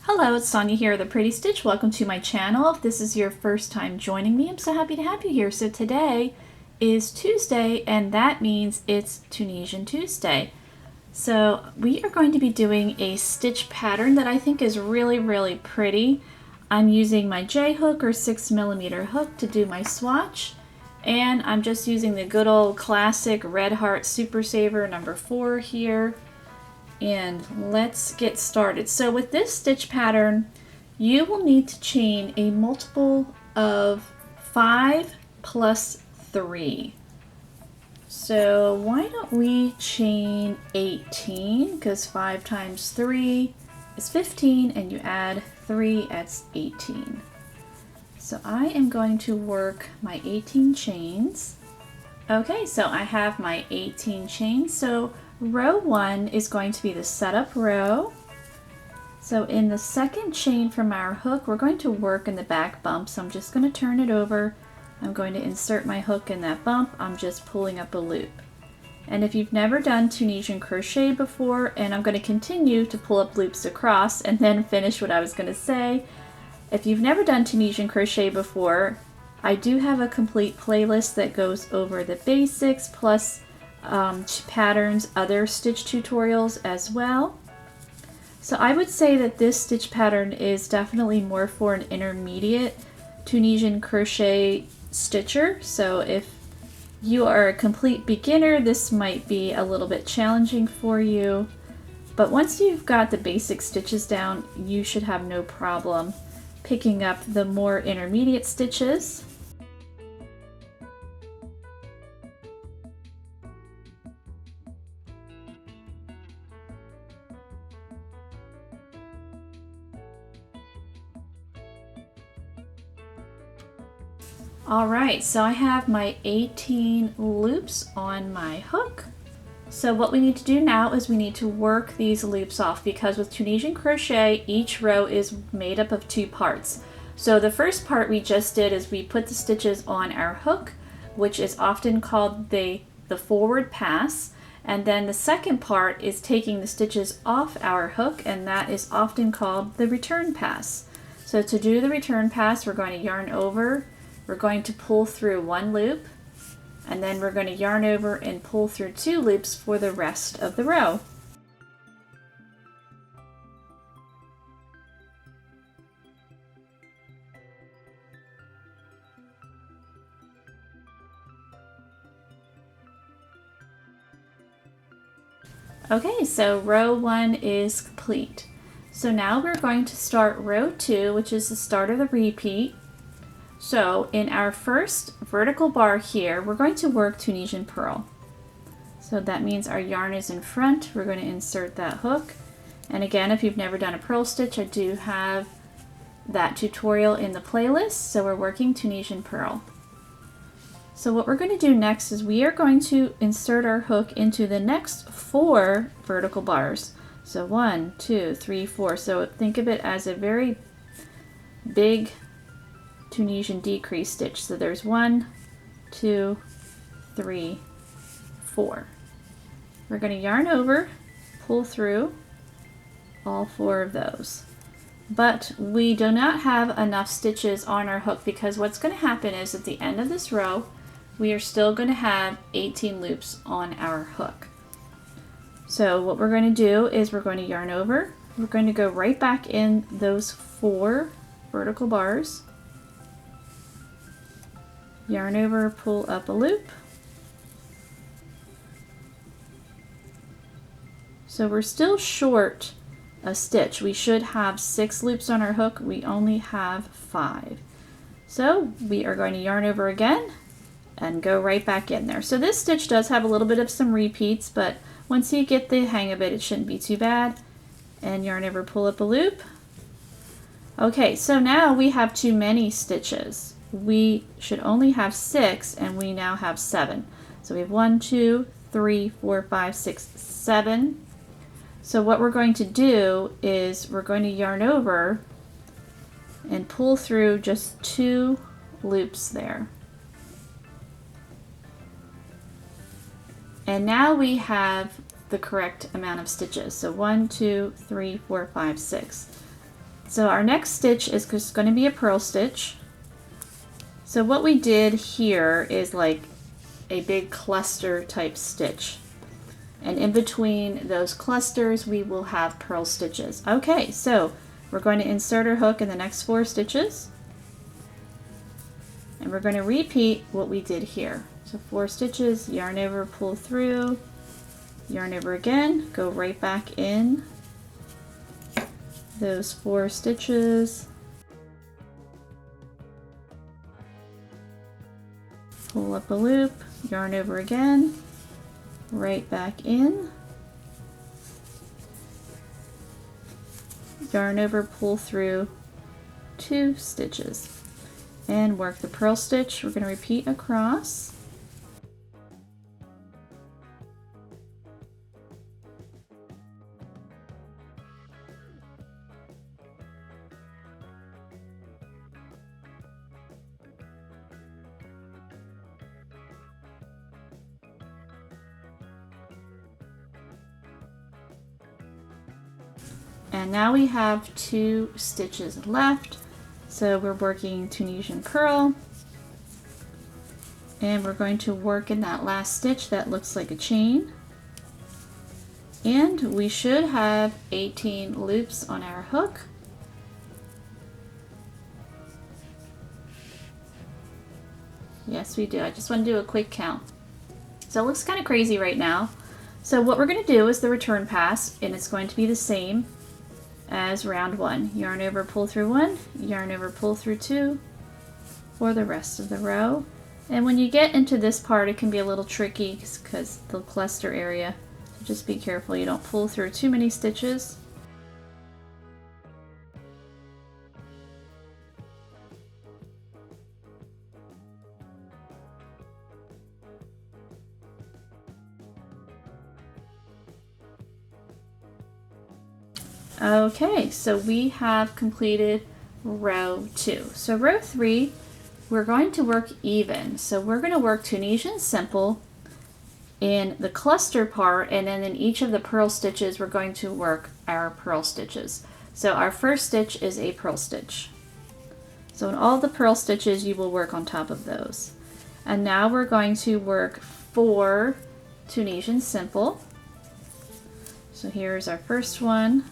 Hello, it's Sonia here, The Pretty Stitch. Welcome to my channel. If this is your first time joining me, I'm so happy to have you here. So today is Tuesday, and that means it's Tunisian Tuesday. So we are going to be doing a stitch pattern that I think is really pretty. I'm using my J hook or 6mm hook to do my swatch, and I'm just using the good old classic Red Heart Super Saver number 4 here. And let's get started. So with this stitch pattern, you will need to chain a multiple of 5 plus 3. So why don't we chain 18, because 5 times 3 is 15, and you add 3, that's 18. So I am going to work my 18 chains. Okay, so I have my 18 chains. So row 1 is going to be the setup row. So in the second chain from our hook, we're going to work in the back bump. So I'm just going to turn it over. I'm going to insert my hook in that bump. I'm just pulling up a loop. And if you've never done Tunisian crochet before, and I'm going to continue to pull up loops across and then finish what I was going to say. If you've never done Tunisian crochet before, I do have a complete playlist that goes over the basics plus patterns, other stitch tutorials as well. So I would say that this stitch pattern is definitely more for an intermediate Tunisian crochet stitcher. So if you are a complete beginner, this might be a little bit challenging for you. But once you've got the basic stitches down, you should have no problem picking up the more intermediate stitches. Alright, so I have my 18 loops on my hook. So what we need to do now is we need to work these loops off, because with Tunisian crochet, each row is made up of 2 parts. So the first part we just did is we put the stitches on our hook, which is often called the forward pass. And then the second part is taking the stitches off our hook, and that is often called the return pass. So to do the return pass, we're going to yarn over. We're going to pull through 1 loop, and then we're going to yarn over and pull through 2 loops for the rest of the row. Okay, so row 1 is complete. So now we're going to start row 2, which is the start of the repeat. So in our first vertical bar here, we're going to work Tunisian purl. So that means our yarn is in front. We're going to insert that hook. And again, if you've never done a purl stitch, I do have that tutorial in the playlist. So we're working Tunisian purl. So what we're going to do next is we are going to insert our hook into the next 4 vertical bars. So 1, 2, 3, 4. So think of it as a very big Tunisian decrease stitch. So there's 1, 2, 3, 4. We're going to yarn over, pull through all 4 of those. But we do not have enough stitches on our hook, because what's going to happen is at the end of this row, we are still going to have 18 loops on our hook. So what we're going to do is we're going to yarn over. We're going to go right back in those 4 vertical bars. Yarn over, pull up a loop. So we're still short a stitch. We should have 6 loops on our hook. We only have 5. So we are going to yarn over again and go right back in there. So this stitch does have a little bit of some repeats, but once you get the hang of it, it shouldn't be too bad. And yarn over, pull up a loop. Okay, so now we have too many stitches. We should only have 6, and we now have 7. So we have 1, 2, 3, 4, 5, 6, 7. So what we're going to do is we're going to yarn over and pull through just 2 loops there. And now we have the correct amount of stitches. So 1, 2, 3, 4, 5, 6. So our next stitch is just going to be a purl stitch. So what we did here is like a big cluster type stitch. And in between those clusters, we will have purl stitches. Okay, so we're going to insert our hook in the next 4 stitches. And we're going to repeat what we did here. So 4 stitches, yarn over, pull through, yarn over again, go right back in those 4 stitches, pull up a loop, yarn over again, right back in, yarn over, pull through 2 stitches, and work the purl stitch. We're going to repeat across. And now we have 2 stitches left. So we're working Tunisian purl. And we're going to work in that last stitch that looks like a chain. And we should have 18 loops on our hook. Yes, we do. I just want to do a quick count. So it looks kind of crazy right now. So what we're going to do is the return pass, and it's going to be the same as round 1. Yarn over, pull through 1, yarn over, pull through 2 for the rest of the row. And when you get into this part, it can be a little tricky because the cluster area. So just be careful you don't pull through too many stitches. Okay, so we have completed row 2. So row 3, we're going to work even. So we're going to work Tunisian simple in the cluster part, and then in each of the purl stitches, we're going to work our purl stitches. So our first stitch is a purl stitch. So in all the purl stitches, you will work on top of those. And now we're going to work 4 Tunisian simple. So here's our first one.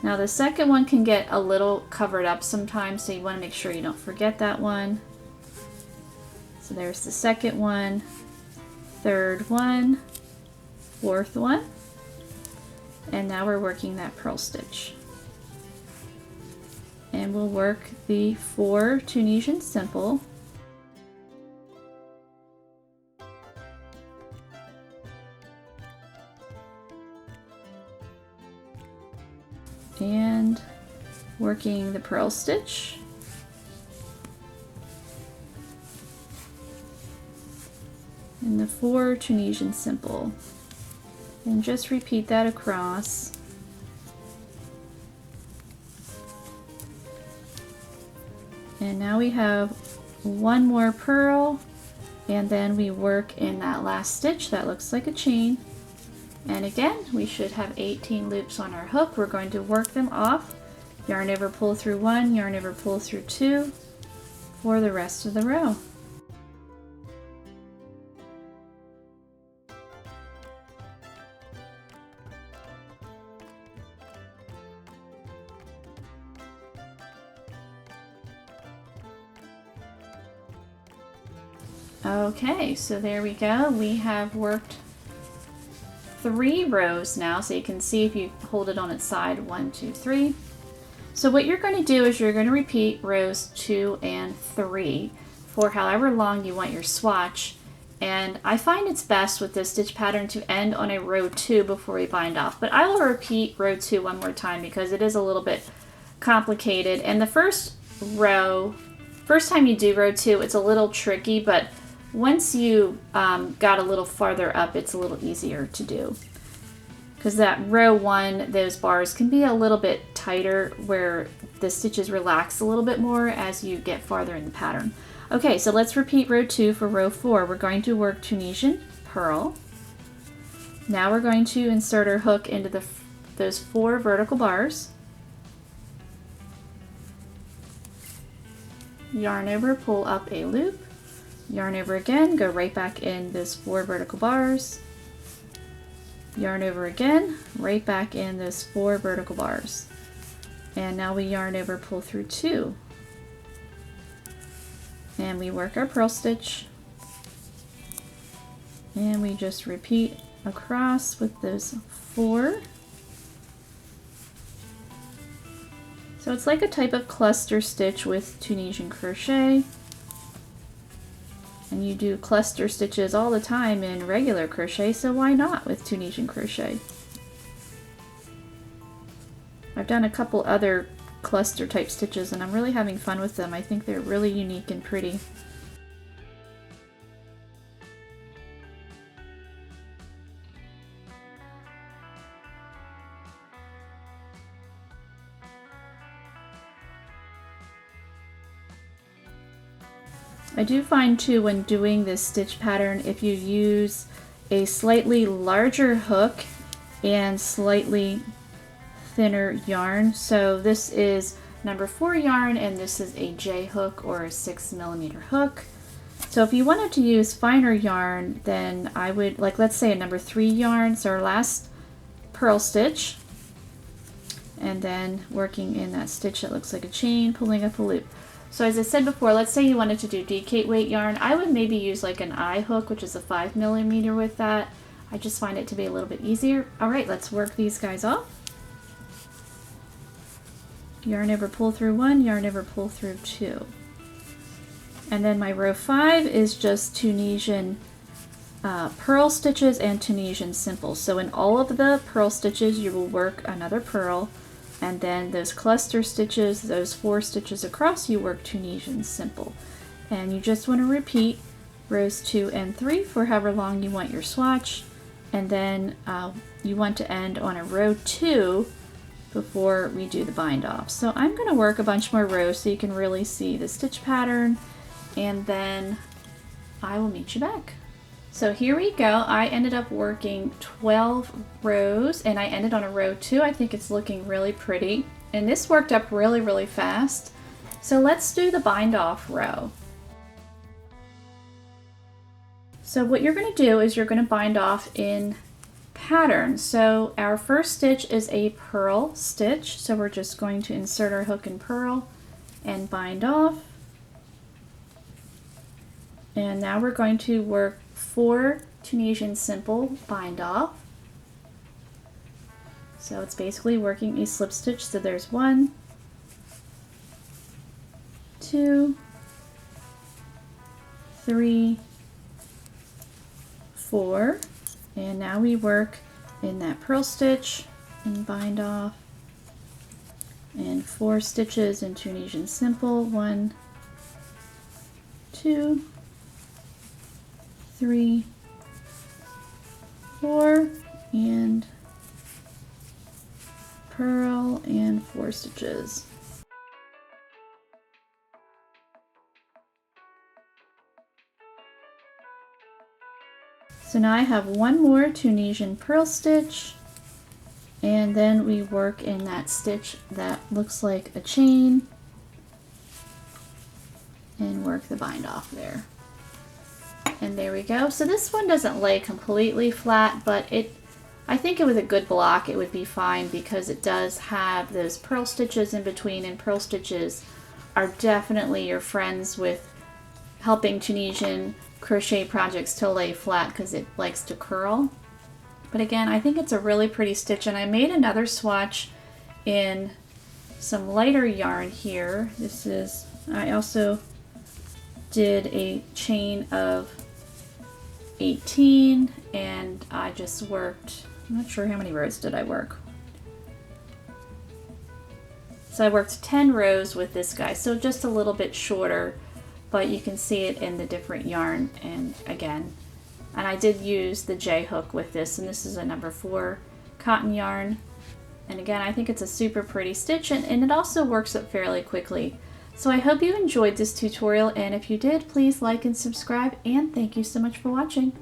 Now the second one can get a little covered up sometimes, so you want to make sure you don't forget that one. So there's the second one, third one, fourth one, and now we're working that purl stitch. And we'll work the 4 Tunisian simple. And working the purl stitch. And the 4 Tunisian simple. And just repeat that across. And now we have one more purl, and then we work in that last stitch that looks like a chain. And again, we should have 18 loops on our hook. We're going to work them off. Yarn over, pull through 1, yarn over, pull through 2 for the rest of the row. Okay, so there we go. We have worked 3 rows now, so you can see if you hold it on its side, 1, 2, 3. So what you're going to do is you're going to repeat rows 2 and 3 for however long you want your swatch. And I find it's best with this stitch pattern to end on a row 2 before we bind off. But I will repeat row 2 one more time because it is a little bit complicated. And the first time you do row 2, it's a little tricky, but once you got a little farther up, it's a little easier to do. Because that row 1, those bars can be a little bit tighter where the stitches relax a little bit more as you get farther in the pattern. Okay, so let's repeat row 2 for row 4. We're going to work Tunisian purl. Now we're going to insert our hook into those 4 vertical bars. yarn over, pull up a loop, yarn over again, go right back in those 4 vertical bars, yarn over again, right back in those 4 vertical bars. And now we yarn over, pull through 2. And we work our purl stitch. And we just repeat across with those 4. So it's like a type of cluster stitch with Tunisian crochet. And you do cluster stitches all the time in regular crochet, so why not with Tunisian crochet? I've done a couple other cluster type stitches and I'm really having fun with them. I think they're really unique and pretty. I do find too when doing this stitch pattern, if you use a slightly larger hook and slightly thinner yarn, so this is number 4 yarn and this is a J hook or a 6mm hook. So if you wanted to use finer yarn, then I would, like, let's say a number 3 yarn, so our last purl stitch, and then working in that stitch that looks like a chain, pulling up a loop. So as I said before, let's say you wanted to do decate weight yarn. I would maybe use like an I hook, which is a 5mm with that. I just find it to be a little bit easier. All right, let's work these guys off. Yarn over, pull through 1, yarn over, pull through 2. And then my row 5 is just Tunisian purl stitches and Tunisian simple. So in all of the purl stitches, you will work another purl. And then those cluster stitches, those 4 stitches across, you work Tunisian simple. And you just want to repeat rows 2 and 3 for however long you want your swatch. And then you want to end on a row 2 before we do the bind off. So I'm going to work a bunch more rows so you can really see the stitch pattern, and then I will meet you back. So here we go. I ended up working 12 rows and I ended on a row 2. I think it's looking really pretty. And this worked up really, really fast. So let's do the bind off row. So what you're going to do is you're going to bind off in pattern. So our first stitch is a purl stitch. So we're just going to insert our hook and purl and bind off. And now we're going to work 4 Tunisian simple bind off. So it's basically working a slip stitch. So there's 1, 2, 3, 4, and now we work in that purl stitch and bind off, and 4 stitches in Tunisian simple. 1, 2, 3, 4, and purl and 4 stitches. So now I have 1 more Tunisian purl stitch, and then we work in that stitch that looks like a chain and work the bind off there. And there we go. So this one doesn't lay completely flat, but I think it was a good block. It would be fine because it does have those purl stitches in between, and purl stitches are definitely your friends with helping Tunisian crochet projects to lay flat because it likes to curl. But again, I think it's a really pretty stitch, and I made another swatch in some lighter yarn here. I also did a chain of 18, and I just worked, I'm not sure how many rows did I work. So I worked 10 rows with this guy, so just a little bit shorter, but you can see it in the different yarn. And again, and I did use the J hook with this, and this is a number 4 cotton yarn. And again, I think it's a super pretty stitch, and it also works up fairly quickly. So I hope you enjoyed this tutorial, and if you did, please like and subscribe, and thank you so much for watching.